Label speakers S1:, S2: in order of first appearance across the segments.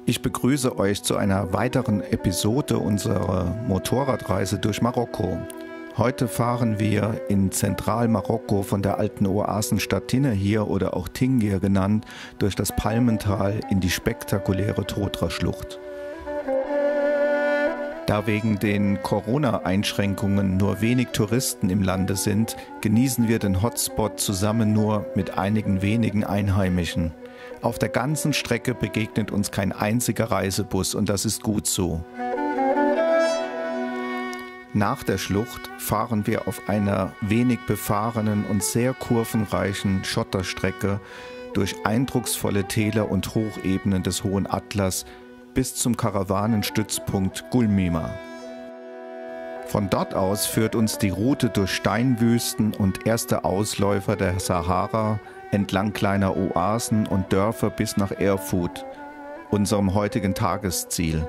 S1: Ich begrüße euch zu einer weiteren Episode unserer Motorradreise durch Marokko. Heute fahren wir in Zentralmarokko von der alten Oasenstadt Tinahir oder auch Tingir genannt durch das Palmental in die spektakuläre Totra-Schlucht. Da wegen den Corona-Einschränkungen nur wenig Touristen im Lande sind, genießen wir den Hotspot zusammen nur mit einigen wenigen Einheimischen. Auf der ganzen Strecke begegnet uns kein einziger Reisebus und das ist gut so. Nach der Schlucht fahren wir auf einer wenig befahrenen und sehr kurvenreichen Schotterstrecke durch eindrucksvolle Täler und Hochebenen des Hohen Atlas bis zum Karawanenstützpunkt Gulmima. Von dort aus führt uns die Route durch Steinwüsten und erste Ausläufer der Sahara entlang kleiner Oasen und Dörfer bis nach Erfurt, unserem heutigen Tagesziel.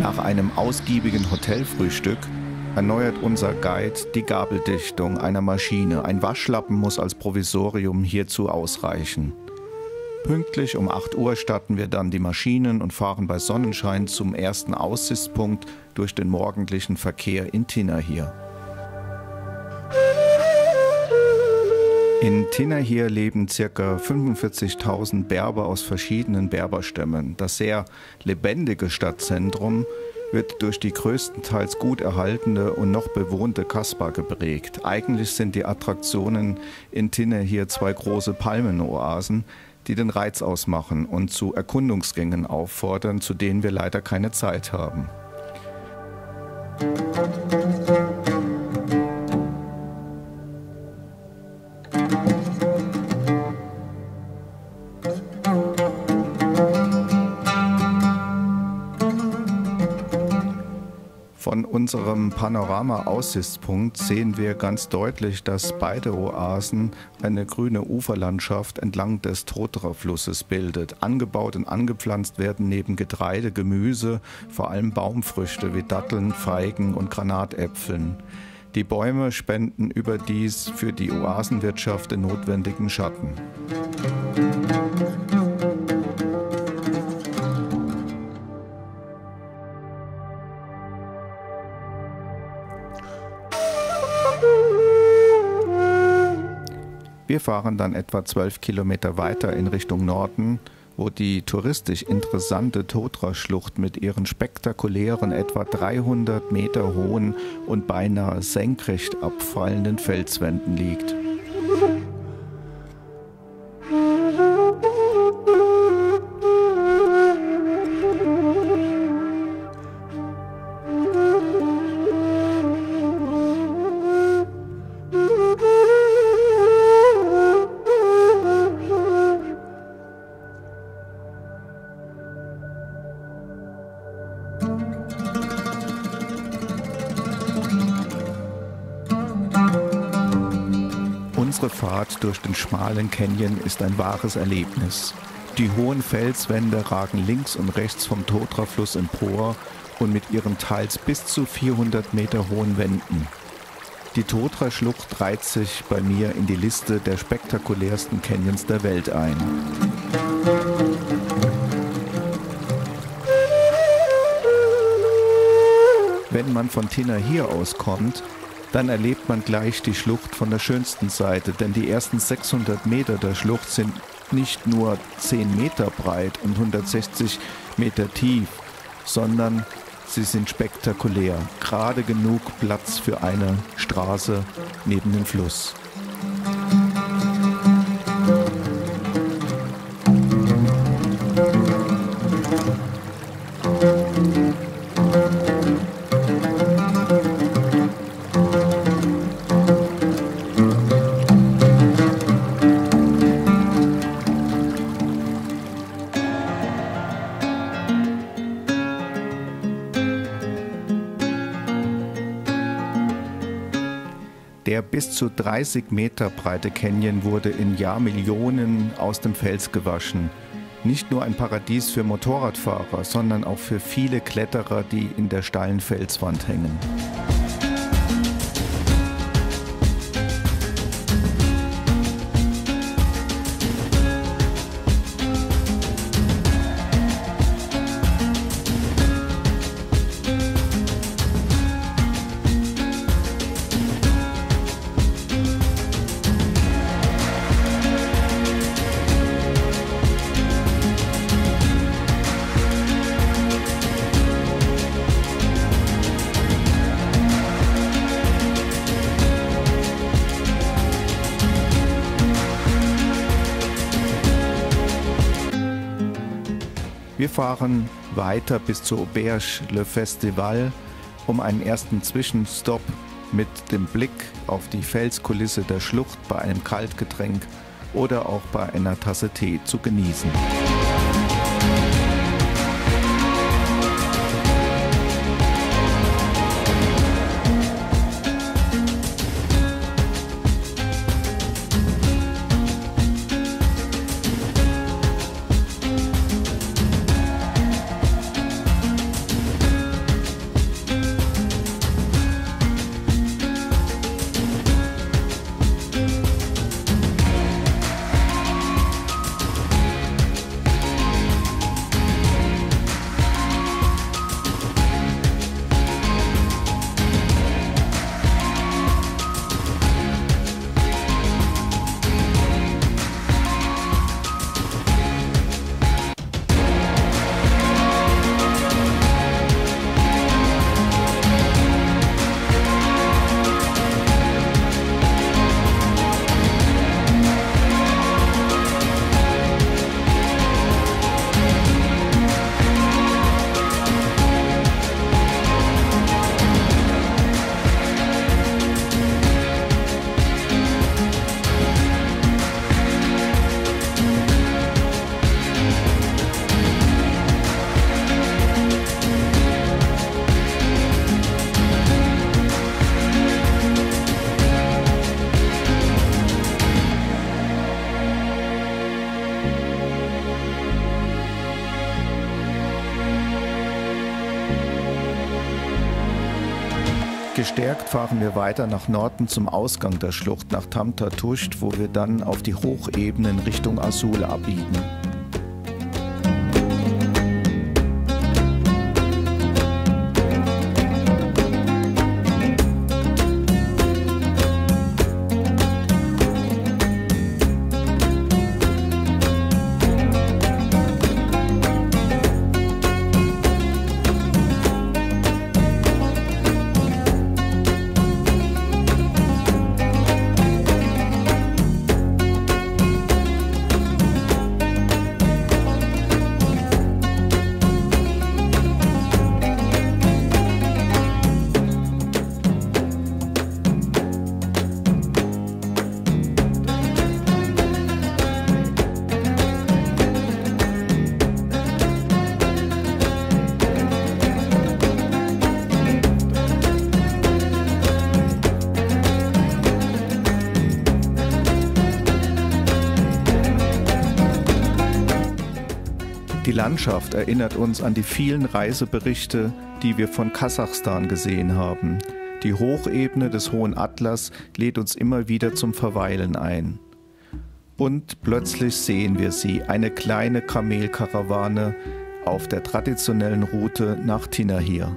S1: Nach einem ausgiebigen Hotelfrühstück erneuert unser Guide die Gabeldichtung einer Maschine. Ein Waschlappen muss als Provisorium hierzu ausreichen. Pünktlich um 8 Uhr starten wir dann die Maschinen und fahren bei Sonnenschein zum ersten Aussichtspunkt durch den morgendlichen Verkehr in Tinahir. In Tinahir leben ca. 45.000 Berber aus verschiedenen Berberstämmen. Das sehr lebendige Stadtzentrum wird durch die größtenteils gut erhaltene und noch bewohnte Kasbah geprägt. Eigentlich sind die Attraktionen in Tinahir 2 große Palmenoasen, die den Reiz ausmachen und zu Erkundungsgängen auffordern, zu denen wir leider keine Zeit haben. Von unserem Panorama-Aussichtspunkt sehen wir ganz deutlich, dass beide Oasen eine grüne Uferlandschaft entlang des Totra-Flusses bildet. Angebaut und angepflanzt werden neben Getreide, Gemüse, vor allem Baumfrüchte wie Datteln, Feigen und Granatäpfeln. Die Bäume spenden überdies für die Oasenwirtschaft den notwendigen Schatten. Wir fahren dann etwa 12 Kilometer weiter in Richtung Norden, wo die touristisch interessante Totra-Schlucht mit ihren spektakulären, etwa 300 Meter hohen und beinahe senkrecht abfallenden Felswänden liegt. Unsere Fahrt durch den schmalen Canyon ist ein wahres Erlebnis. Die hohen Felswände ragen links und rechts vom Totra-Fluss empor und mit ihren teils bis zu 400 Meter hohen Wänden. Die Totra-Schlucht reiht sich bei mir in die Liste der spektakulärsten Canyons der Welt ein. Wenn man von Tinahir aus kommt, dann erlebt man gleich die Schlucht von der schönsten Seite, denn die ersten 600 Meter der Schlucht sind nicht nur 10 Meter breit und 160 Meter tief, sondern sie sind spektakulär. Gerade genug Platz für eine Straße neben dem Fluss. Der bis zu 30 Meter breite Canyon wurde in Jahrmillionen aus dem Fels gewaschen. Nicht nur ein Paradies für Motorradfahrer, sondern auch für viele Kletterer, die in der steilen Felswand hängen. Wir fahren weiter bis zu Auberge le Festival, um einen ersten Zwischenstopp mit dem Blick auf die Felskulisse der Schlucht bei einem Kaltgetränk oder auch bei einer Tasse Tee zu genießen. Gestärkt fahren wir weiter nach Norden zum Ausgang der Schlucht, nach Tam Tatust, wo wir dann auf die Hochebenen Richtung Azul abbiegen. Die Landschaft erinnert uns an die vielen Reiseberichte, die wir von Kasachstan gesehen haben. Die Hochebene des Hohen Atlas lädt uns immer wieder zum Verweilen ein. Und plötzlich sehen wir sie, eine kleine Kamelkarawane auf der traditionellen Route nach Tinahir.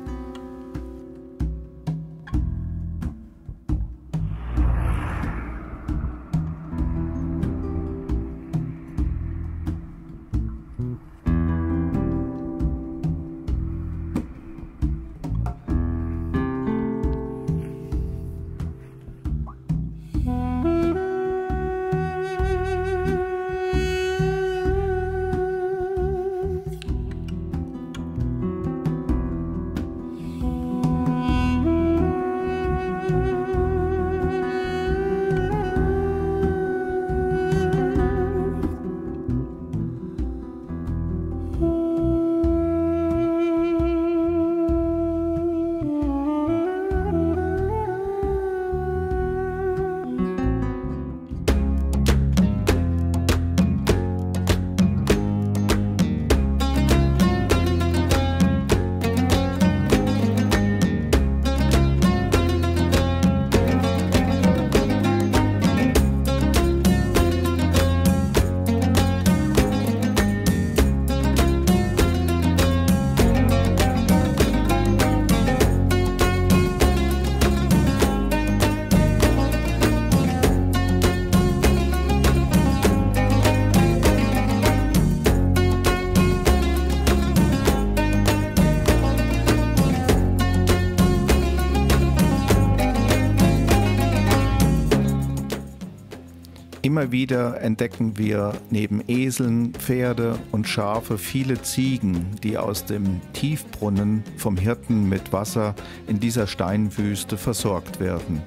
S1: Immer wieder entdecken wir neben Eseln, Pferde und Schafe viele Ziegen, die aus dem Tiefbrunnen vom Hirten mit Wasser in dieser Steinwüste versorgt werden.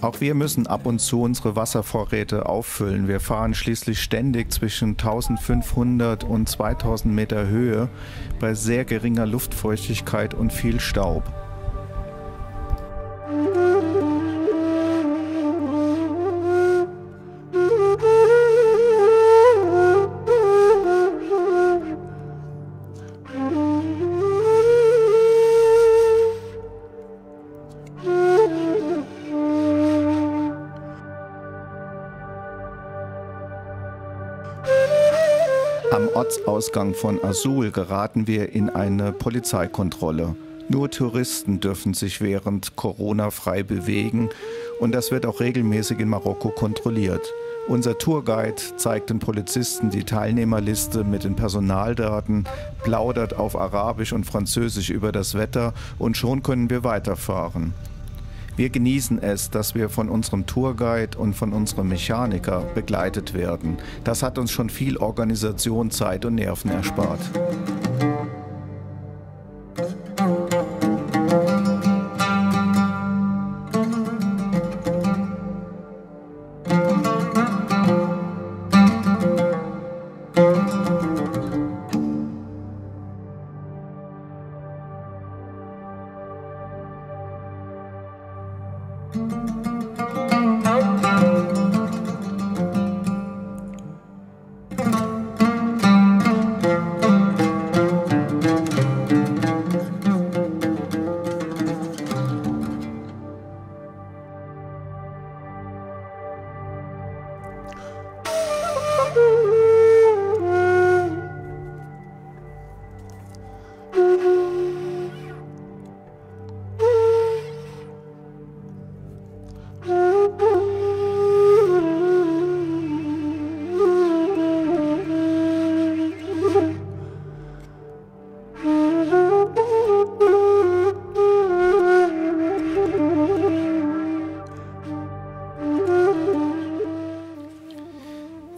S1: Auch wir müssen ab und zu unsere Wasservorräte auffüllen. Wir fahren schließlich ständig zwischen 1500 und 2000 Meter Höhe bei sehr geringer Luftfeuchtigkeit und viel Staub. Am Ortsausgang von Azul geraten wir in eine Polizeikontrolle. Nur Touristen dürfen sich während Corona frei bewegen und das wird auch regelmäßig in Marokko kontrolliert. Unser Tourguide zeigt den Polizisten die Teilnehmerliste mit den Personaldaten, plaudert auf Arabisch und Französisch über das Wetter und schon können wir weiterfahren. Wir genießen es, dass wir von unserem Tourguide und von unserem Mechaniker begleitet werden. Das hat uns schon viel Organisation, Zeit und Nerven erspart.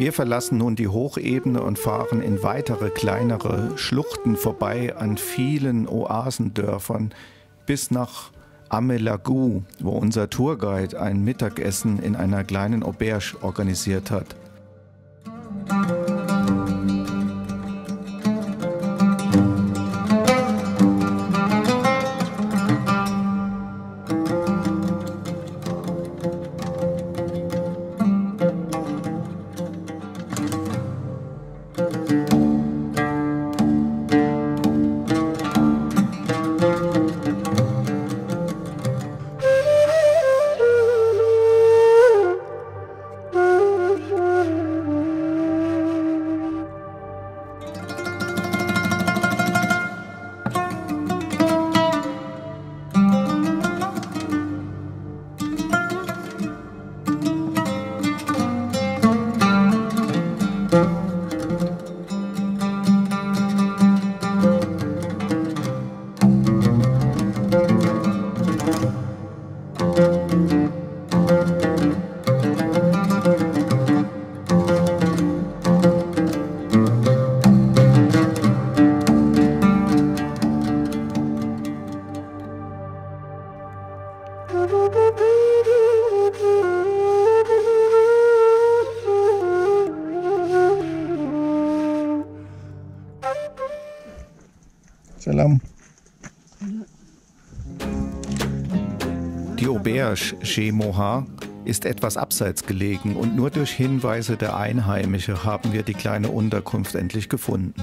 S1: Wir verlassen nun die Hochebene und fahren in weitere kleinere Schluchten vorbei an vielen Oasendörfern bis nach Amelagou, wo unser Tourguide ein Mittagessen in einer kleinen Auberge organisiert hat. Salam. Die Auberge Chez Moha ist etwas abseits gelegen und nur durch Hinweise der Einheimische haben wir die kleine Unterkunft endlich gefunden.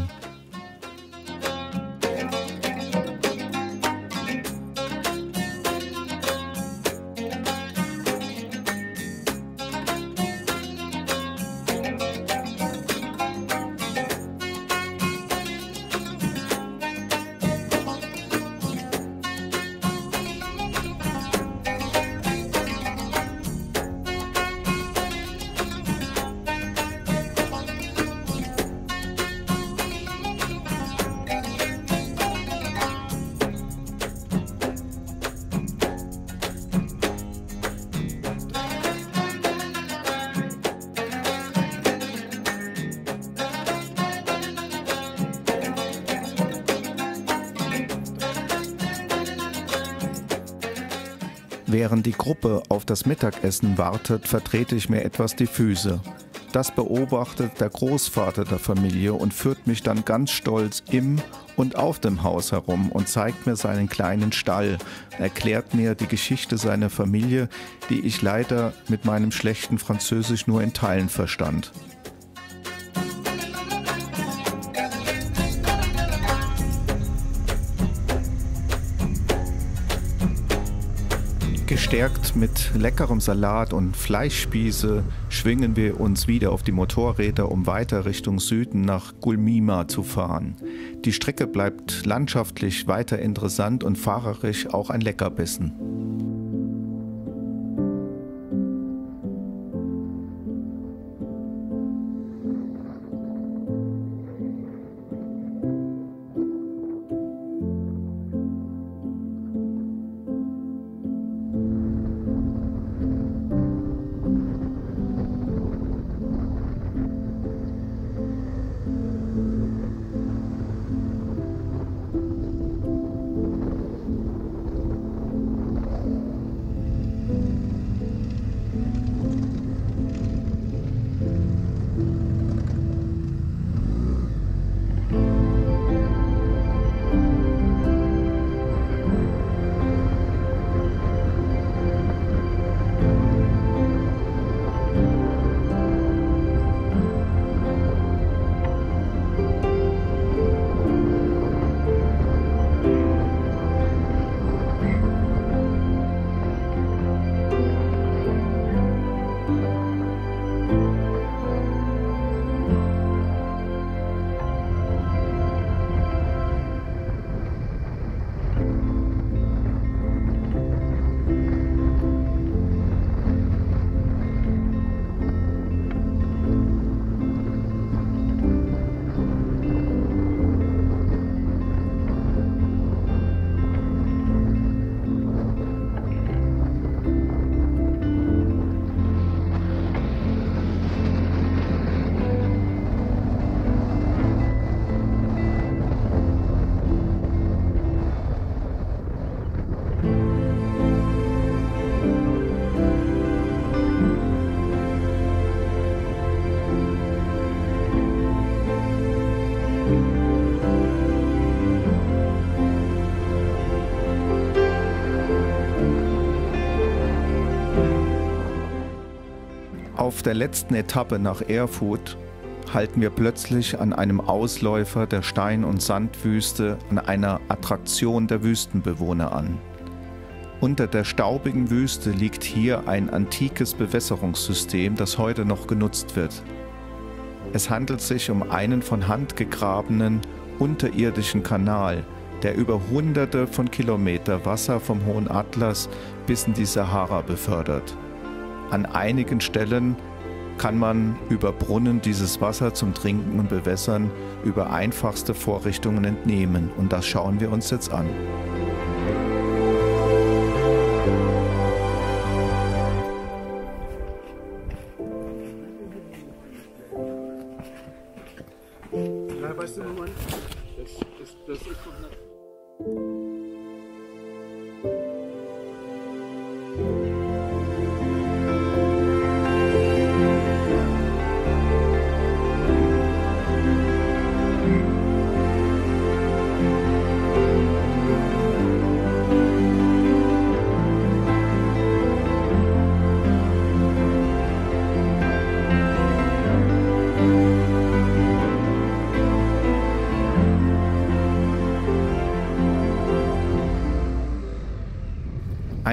S1: Während die Gruppe auf das Mittagessen wartet, vertrete ich mir etwas die Füße. Das beobachtet der Großvater der Familie und führt mich dann ganz stolz im und auf dem Haus herum und zeigt mir seinen kleinen Stall, erklärt mir die Geschichte seiner Familie, die ich leider mit meinem schlechten Französisch nur in Teilen verstand. Gestärkt mit leckerem Salat und Fleischspieße schwingen wir uns wieder auf die Motorräder, um weiter Richtung Süden nach Gulmima zu fahren. Die Strecke bleibt landschaftlich weiter interessant und fahrerisch auch ein Leckerbissen. Auf der letzten Etappe nach Erfurt halten wir plötzlich an einem Ausläufer der Stein- und Sandwüste an einer Attraktion der Wüstenbewohner an. Unter der staubigen Wüste liegt hier ein antikes Bewässerungssystem, das heute noch genutzt wird. Es handelt sich um einen von Hand gegrabenen unterirdischen Kanal, der über Hunderte von Kilometer Wasser vom Hohen Atlas bis in die Sahara befördert. An einigen Stellen kann man über Brunnen dieses Wasser zum Trinken und Bewässern über einfachste Vorrichtungen entnehmen. Und das schauen wir uns jetzt an.
S2: Ja, weißt du, Mann, das ist doch nicht.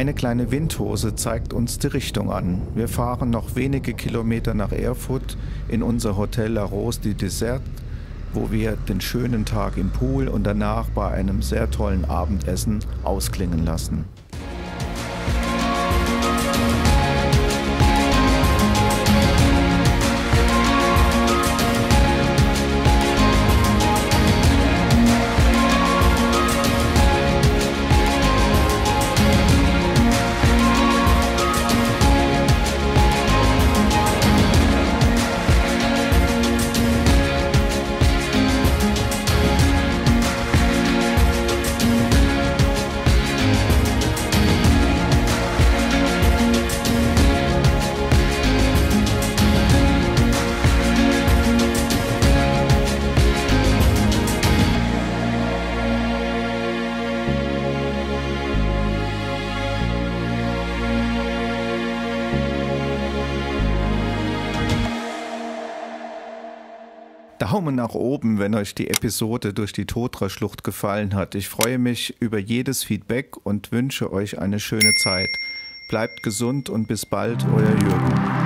S1: Eine kleine Windhose zeigt uns die Richtung an. Wir fahren noch wenige Kilometer nach Erfurt in unser Hotel La Rose du Désert, wo wir den schönen Tag im Pool und danach bei einem sehr tollen Abendessen ausklingen lassen. Daumen nach oben, wenn euch die Episode durch die Todra-Schlucht gefallen hat. Ich freue mich über jedes Feedback und wünsche euch eine schöne Zeit. Bleibt gesund und bis bald, euer Jürgen.